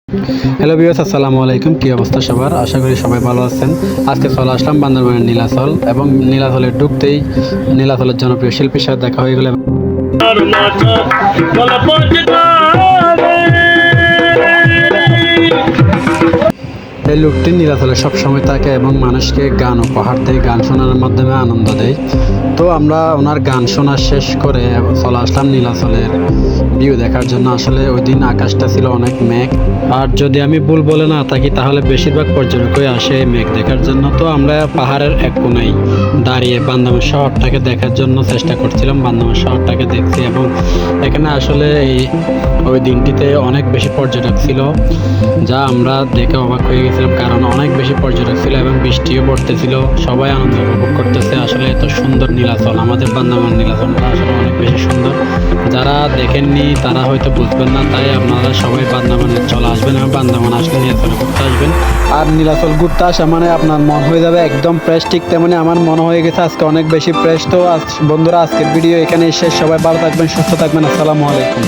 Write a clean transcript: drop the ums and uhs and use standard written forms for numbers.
Hello viewers, আসসালামু আলাইকুম। কি অবস্থা সবার? আশা করি সবাই ভালো আছেন। আজকে চলে আসলাম বান্দরবানের নীলাচল এবং নীলাচলে ঢুকতেই নীলাচলের জনপ্রিয় শিল্পীর সাথে দেখা হয়ে গেল। এই লোকটি নীলাচলে সবসময় থাকে এবং মানুষকে গান উপহার দেয়, গান শোনানোর মাধ্যমে আনন্দ দেয়। তো আমরা ওনার গান শোনা শেষ করে চলে আসলাম নীলাচলের ভিউ দেখার জন্য। আসলে ওই দিন আকাশটা ছিল অনেক মেঘ, আর যদি আমি ভুল বলে না থাকি তাহলে বেশিরভাগ পর্যটকই আসে মেঘ দেখার জন্য। তো আমরা পাহাড়ের এক কোণায় দাঁড়িয়ে বান্দরবান শহরটাকে দেখার জন্য চেষ্টা করছিলাম, বান্দরবান শহরটাকে দেখছি। এবং এখানে আসলে ওই দিনটিতে অনেক বেশি পর্যটক ছিল, যা আমরা দেখে অবাক হয়ে গেছিলাম, কারণ অনেক বেশি পর্যটক ছিল এবং বৃষ্টিও পড়তেছিল। সবাই আনন্দ উপভোগ করতেছে। আসলে এত সুন্দর নীলাচল, আমাদের বান্দরবান নীলাচলটা আসলে অনেক বেশি সুন্দর। যারা দেখেননি তারা হয়তো বুঝবেন না, তাই আপনারা সবাই বান্দরবানে চলে আসবেন এবং বান্দরবান আসলে নীলাচলে ঘুরতে আসবেন। আর নীলাচল ঘুরতে আসা মানে আপনার মন হয়ে যাবে একদম ফ্রেশ। ঠিক তেমনি আমার মনে হয়ে গেছে আজকে অনেক বেশি ফ্রেশ। তো বন্ধুরা, আজকের ভিডিও এখানেই শেষ। সবাই ভালো থাকবেন, সুস্থ থাকবেন। আসসালামু আলাইকুম।